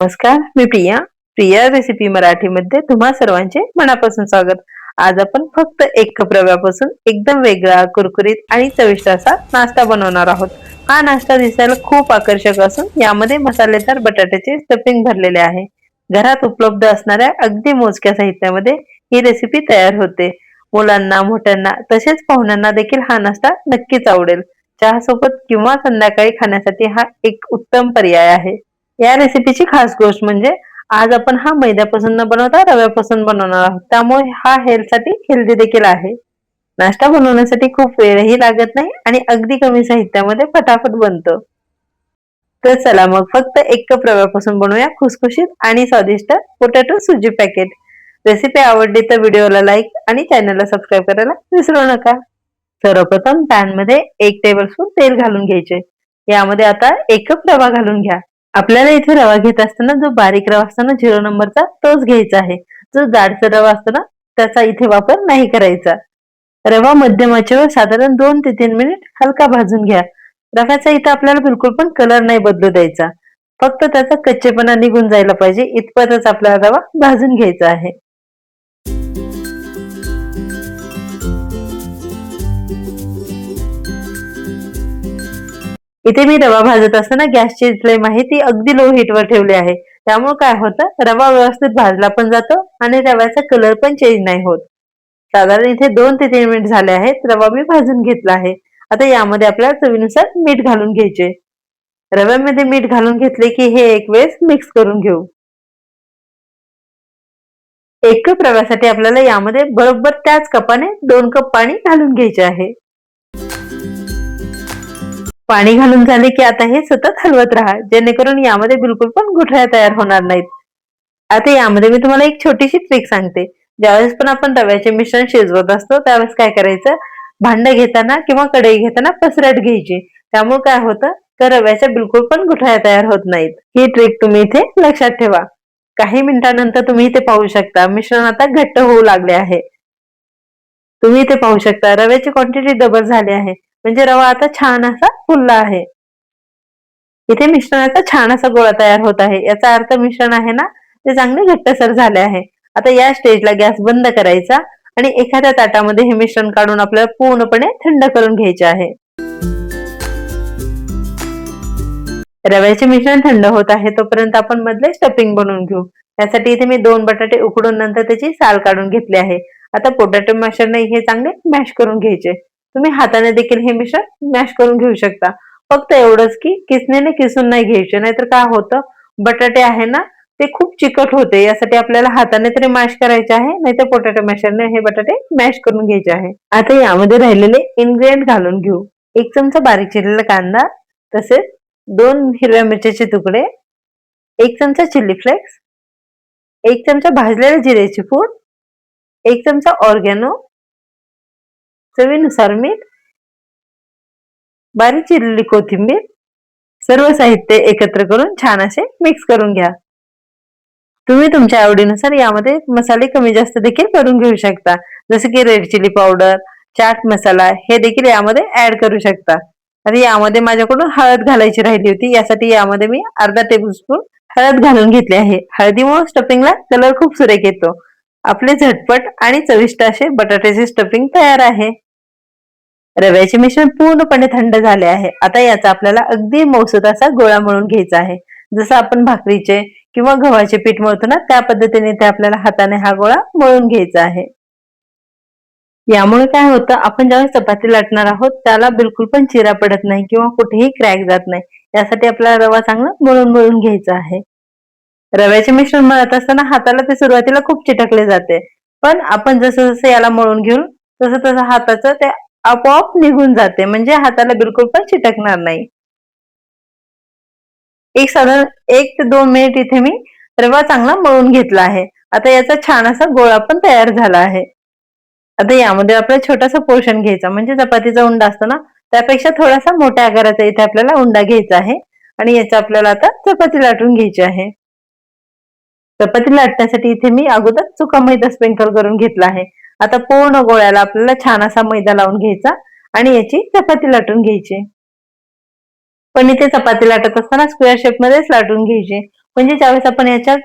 नमस्कार, मी प्रिया. प्रिया रेसिपी मराठीमध्ये तुम्हा सर्वांचे मनापासून स्वागत. आज आपण फक्त एक कप रव्यापासून एकदम वेगळा, कुरकुरीत आणि चविष्ट असा नाश्ता बनवणार आहोत. हा नाश्ता दिसायला खूप आकर्षक असून यामध्ये मसालेदार बटाट्याचे स्टफिंग भरलेले आहे. घरात उपलब्ध असणाऱ्या अगदी मोजक्या साहित्यामध्ये ही रेसिपी तयार होते. मुलांना, मोठ्यांना तसेच पाहुण्यांना देखील हा नाश्ता नक्कीच आवडेल. चहासोबत किंवा संध्याकाळी खाण्यासाठी हा एक उत्तम पर्याय आहे. या रेसिपीची खास गोष्ट म्हणजे आज आपण हा मैद्यापासून न बनवता रव्यापासून बनवणार आहोत. त्यामुळे हा हेल्थसाठी हेल्दी देखील आहे. नाश्ता बनवण्यासाठी खूप वेळही लागत नाही आणि अगदी कमी साहित्यामध्ये फटाफट बनतो. तर चला मग फक्त एक कप रव्यापासून बनवूया खुसखुशीत आणि स्वादिष्ट पोटॅटो सुजी पॅकेट. रेसिपी आवडली तर व्हिडिओला लाईक आणि चॅनलला सबस्क्राईब करायला विसरू नका. सर्वप्रथम पॅन मध्ये 1 टेबलस्पून तेल घालून घ्यायचे. यामध्ये आता 1 कप रवा घालून घ्या. आपल्याला इथे रवा घेत असताना जो बारीक रवा असतो ना 0 नंबरचा तोच घ्यायचा आहे. जो जाडसर रवा असतो ना त्याचा इथे वापर नाही करायचा. रवा मध्यम आचेवर साधारण 2 ते 3 मिनिट हलका भाजून घ्या. रव्याचा इथे आपल्याला बिलकुल पण कलर नाही बदलू द्यायचा. फक्त त्याचा कच्चेपणा निघून जायला पाहिजे इतपतच आपल्याला रवा भाजून घ्यायचा आहे. इथे मी रवा भाजत असताना गॅसची फ्लेम आहे ती अगदी लो हीटवर ठेवली आहे. त्यामुळे काय होतं रवा व्यवस्थित भाजला पण जातो आणि रव्याचा कलर पण चेंज नाही होत. साधारण इथे 2 ते 3 मिनिट झाले आहेत. रवा मी भाजून घेतला आहे. आता यामध्ये आपल्याला चवीनुसार मीठ घालून घ्यायचे. रव्यामध्ये मीठ घालून घेतले की हे एक वेळेस मिक्स करून घेऊ. 1 कप रव्यासाठी आपल्याला यामध्ये बरोबर त्याच कपाने 2 कप पाणी घालून घ्यायचे आहे. पाणी घालून झाले की आता हे सतत हलवत राहा जेणेकरून यामध्ये बिलकुल पण गुठळ्या तयार होणार नाहीत. आता यामध्ये मी तुम्हाला एक छोटीशी ट्रिक सांगते. ज्यावेळेस पण आपण रव्याचे मिश्रण शिजवत असतो त्यावेळेस काय करायचं, भांडं घेताना किंवा कढई घेताना पसरट घ्यायची. त्यामुळे काय होतं तर रव्याच्या बिलकुल पण गुठळ्या तयार होत नाहीत. ही ट्रिक तुम्ही इथे लक्षात ठेवा. काही मिनिटांनंतर तुम्ही इथे पाहू शकता मिश्रण आता घट्ट होऊ लागले आहे. तुम्ही इथे पाहू शकता रव्याची क्वांटिटी डबल झाली आहे. म्हणजे रवा आता छान असा फुलला आहे. इथे मिश्रणाचा छान असा गोळा तयार होत आहे. याचा अर्थ मिश्रण आहे ना ते चांगले घट्टसर झाले आहे. आता या स्टेजला गॅस बंद करायचा आणि एखाद्या ताटामध्ये हे मिश्रण काढून आपल्याला पूर्णपणे थंड करून घ्यायचे आहे. रव्याचे मिश्रण थंड होत आहे तोपर्यंत आपण मधले स्टफिंग बनवून घेऊ. त्यासाठी इथे मी 2 बटाटे उकडून नंतर त्याची साल काढून घेतली आहे. आता पोटॅटो मॅशरने हे चांगले मॅश करून घ्यायचे. तुम्ही हाताने देखील हे मिश्रण मॅश करून घेऊ शकता. फक्त एवढंच की किसणीने किसून नाही घ्यायचे नाहीतर काय होतं बटाटे आहे ना ते खूप चिकट होते. यासाठी आपल्याला हाताने तरी मॅश करायचे आहे नाहीतर पोटॅटो मॅशरने हे बटाटे मॅश करून घ्यायचे आहे. आता यामध्ये राहिलेले इन्ग्रेडियंट घालून घेऊ. 1 चमचा बारीक चिरलेला कांदा, तसेच 2 हिरव्या मिरच्याचे तुकडे, 1 चमचा चिली फ्लेक्स, 1 चमचा भाजलेल्या जिऱ्याची पूड, 1 चमचा ऑर्गॅनो, चवीनुसार मीठ, बारीक चिरलेली कोथिंबीर. सर्व साहित्य एकत्र करून छान असे मिक्स करून घ्या. तुम्ही तुमच्या आवडीनुसार यामध्ये मसाले कमी जास्त देखील करून घेऊ शकता. जसे की red chilli powder, chaat masala हे देखील यामध्ये ऍड करू शकता. आणि यामध्ये माझ्याकडून हळद घालायची राहिली होती. यासाठी यामध्ये मी अर्धा टेबलस्पून हळद घालून घेतली आहे. हळदीमुळे स्टफिंगला कलर खूप सुरेख येतो. आपले झटपट आणि चविष्ट असे बटाट्याचे स्टफिंग तयार आहे. रव्याचे मिश्रण पूर्णपणे थंड झाले आहे. आता याचा आपल्याला अगदी मऊसूत असा गोळा मळून घ्यायचा आहे. जसं आपण भाकरीचे किंवा गव्हाचे पीठ मळतो ना त्या पद्धतीने ते आपल्याला हाताने हा गोळा मळून घ्यायचा आहे. यामुळे काय होतं आपण ज्यावेळेस चपाती लाटणार आहोत त्याला बिलकुल पण चिरा पडत नाही किंवा कुठेही क्रॅक जात नाही. यासाठी आपल्याला रवा चांगला मळून मळून घ्यायचा आहे. रव्याचे मिश्रण मळत असताना हाताला ते सुरुवातीला खूप चिटकले जाते. पण आपण जसं जसं याला मळून घेऊन तसं तसं हाताचं ते आपोआप निघून जाते. म्हणजे हाताला बिलकुल पण चिटकणार नाही. एक साधारण 1 ते 2 मिनिट इथे मी रवा चांगला मळून घेतला आहे. आता याचा छान असा गोळा पण तयार झाला आहे. आता यामध्ये आपल्याला छोटासा पोर्शन घ्यायचा म्हणजे चपातीचा उंडा असतो ना त्यापेक्षा थोडासा मोठ्या आकाराचा इथे आपल्याला उंडा घ्यायचा आहे आणि याचा आपल्याला आता चपाती लाटून घ्यायची आहे. चपाती लाटण्यासाठी इथे मी अगोदर सुका मैदा स्प्रिंकल करून घेतला आहे. आता पूर्ण गोळ्याला आपल्याला छान असा मैदा लावून घ्यायचा आणि याची चपाती लाटून घ्यायची. पण इथे चपाती लाटत असताना स्क्वेअर शेप मध्येच लाटून घ्यायची. म्हणजे ज्यावेळेस आपण याच्या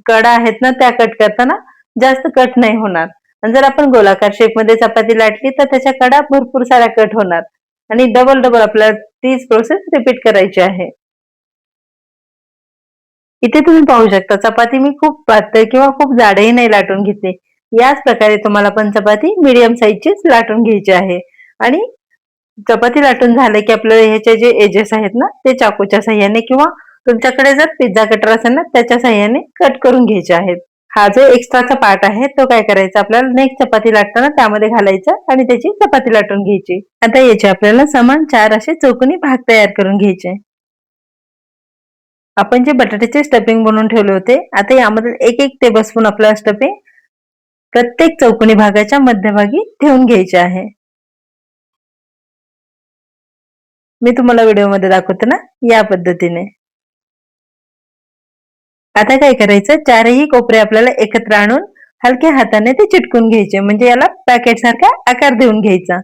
कडा आहेत ना त्या कट करताना जास्त कट नाही होणार. आणि जर आपण गोलाकार शेप मध्ये चपाती लाटली तर त्याच्या कडा भरपूर साऱ्या कट होणार आणि डबल डबल आपल्याला तीच प्रोसेस रिपीट करायची आहे. इथे तुम्ही पाहू शकता चपाती मी खूप पातळ किंवा खूप जाडही नाही लाटून घेतली. याच प्रकारे तुम्हाला पण चपाती मीडियम साईजचीच लाटून घ्यायची आहे. आणि चपाती लाटून झालं की आपल्याला ह्याचे जे एजेस आहेत ना ते चाकूच्या साह्याने किंवा तुमच्याकडे जर पिझ्झा कटर असेल ना त्याच्या साह्याने कट करून घ्यायचे आहेत. हा जो एक्स्ट्राचा पार्ट आहे तो काय करायचा आपल्याला नेक्स्ट चपाती लाटताना त्यामध्ये घालायचा आणि त्याची चपाती लाटून घ्यायची. आता याचे आपल्याला समान 4 असे चौकोनी भाग तयार करून घ्यायचे. आपण जे बटाट्याचे स्टफिंग बनवून ठेवले होते आता यामध्ये एक एक टेबलस्पून आपल्याला स्टफिंग प्रत्येक चौकोनी भागाच्या मध्यभागी ठेवून घ्यायचे आहे. मी तुम्हाला व्हिडिओमध्ये दाखवते ना या पद्धतीने. आता काय करायचं चारही कोपरे आपल्याला एकत्र आणून हलक्या हाताने ते चिटकून घ्यायचे म्हणजे याला पॅकेट सारखा आकार देऊन घ्यायचा.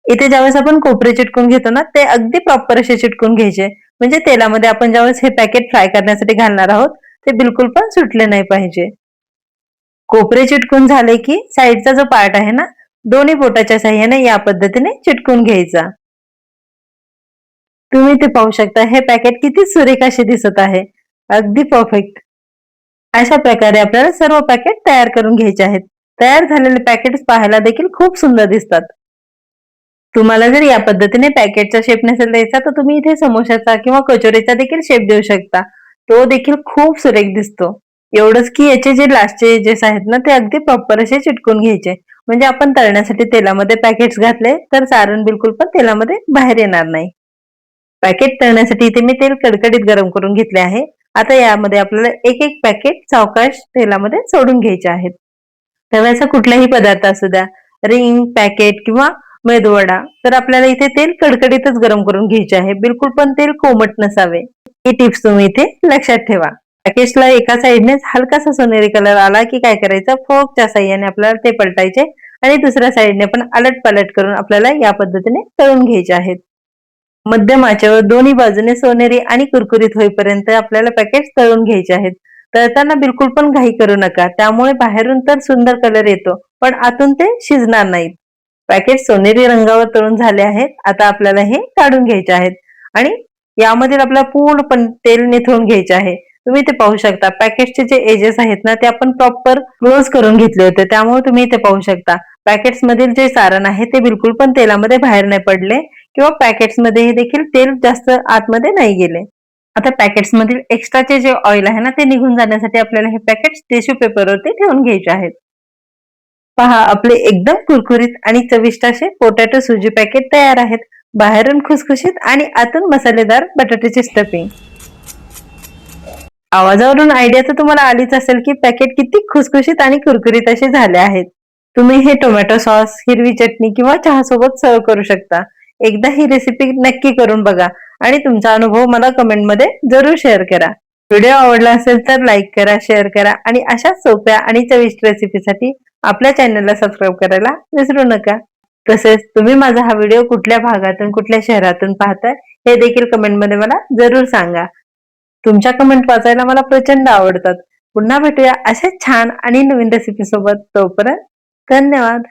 इथे ज्यावेळेस आपण कोपरे चिटकून घेतो ना ते अगदी प्रॉपर असे चिटकून घ्यायचे म्हणजे तेलामध्ये आपण ज्यावेळेस हे पॅकेट फ्राय करण्यासाठी घालणार आहोत ते बिलकुल पण सुटले नाही पाहिजे. कोपरे चिटकून झाले की साईडचा जो पार्ट आहे ना दोन्ही बोटाच्या साह्याने या पद्धतीने चिटकून घ्यायचा. तुम्ही ते पाहू शकता हे पॅकेट किती सुरेख असे दिसत आहे. अगदी परफेक्ट. अशा प्रकारे आपल्याला सर्व पॅकेट तयार करून घ्यायचे आहेत. तयार झालेले पॅकेट्स पाहायला देखील खूप सुंदर दिसतात. तुम्हाला जर या पद्धतीने पॅकेटचा शेप नसेल द्यायचा तर तुम्ही इथे समोसाचा किंवा कचोरीचा देखील शेप देऊ शकता. तो देखील खूप सुरेख दिसतो. एवढंच की याचे जे लास्टचे एजेस आहेत ना ते अगदी प्रॉपर असे चिटकून घ्यायचे म्हणजे आपण तळण्यासाठी तेलामध्ये पॅकेट्स घातले तर सारण बिलकुल पण तेलामध्ये बाहेर येणार नाही. पॅकेट तळण्यासाठी इथे मी तेल कडकडीत गरम करून घेतले आहे. आता यामध्ये आपल्याला एक एक पॅकेट सावकाश तेलामध्ये सोडून घ्यायचे आहेत. तव्याचा कुठलाही पदार्थ असू द्या रिंग पॅकेट किंवा मेदूवडा तर आपल्याला इथे तेल कडकडीतच गरम करून घ्यायचे आहे. बिलकुल पण तेल कोमट नसावे. ही टिप्स तुम्ही इथे लक्षात ठेवा. पॅकेजला एका साइडने हलकासा सोनेरी कलर आला की काय करायचं फोर्कच्या साह्याने आपल्याला ते पलटायचे आणि दुसऱ्या साइडने पण अलट पलट करून आपल्याला या पद्धतीने तळून घ्यायचे आहेत. मध्यम आचेवर दोन्ही बाजूने सोनेरी आणि कुरकुरीत होईपर्यंत आपल्याला पॅकेट तळून घ्यायचे आहेत. तळताना बिलकुल पण घाई करू नका त्यामुळे बाहेरून तर सुंदर कलर येतो पण आतून ते शिजणार नाहीत. पॅकेट सोनेरी रंगावर तळून झाले आहेत. आता आपल्याला हे काढून घ्यायचे आहेत आणि यामध्ये आपल्याला पूर्णपणे तेल निथळून घ्यायचे आहे. तुम्ही ते पाहू शकता पॅकेटचे जे एजेस आहेत ना ते आपण प्रॉपर क्लोज करून घेतले होते त्यामुळे तुम्ही इथे पाहू शकता पॅकेट्स मधील जे सारण आहे ते बिलकुल पण तेलामध्ये बाहेर नाही पडले किंवा पॅकेट्स मध्ये देखील तेल जास्त आतमध्ये नाही गेले. आता पॅकेट्स मधील एक्स्ट्राचे जे ऑइल आहे ना ते निघून जाण्यासाठी आपल्याला हे पॅकेट्स टिश्यू पेपरवरती ठेवून घ्यायचे आहेत. पहा आपले एकदम कुरकुरीत आणि चविष्ट असे पोटॅटो सुजी पॅकेट तयार आहेत. बाहेरून खुसखुशीत आणि आतून मसालेदार बटाट्याची स्टफिंग. आवाजावरून आयडिया तर तुम्हाला आलीच असेल की पॅकेट किती खुसखुशीत आणि कुरकुरीत असे झाले आहेत. तुम्ही हे टोमॅटो सॉस हिरवी चटणी किंवा चहा सोबत सर्व करू शकता. एकदा ही रेसिपी नक्की करून बघा आणि तुमचा अनुभव मला कमेंट मध्ये जरूर शेअर करा. व्हिडिओ आवडला असेल तर लाईक करा शेअर करा आणि अशा सोप्या आणि चविष्ट रेसिपीसाठी आपल्या चॅनलला सबस्क्राईब करायला विसरू नका. तसेच तुम्ही माझा हा व्हिडिओ कुठल्या भागातून कुठल्या शहरातून पाहताय हे देखील कमेंट मध्ये मला जरूर सांगा. तुमच्या कमेंट वाचायला मला प्रचंड आवडतात. पुन्हा भेटूया अशाच छान आणि नवीन रेसिपी सोबत. तोपर्यंत धन्यवाद.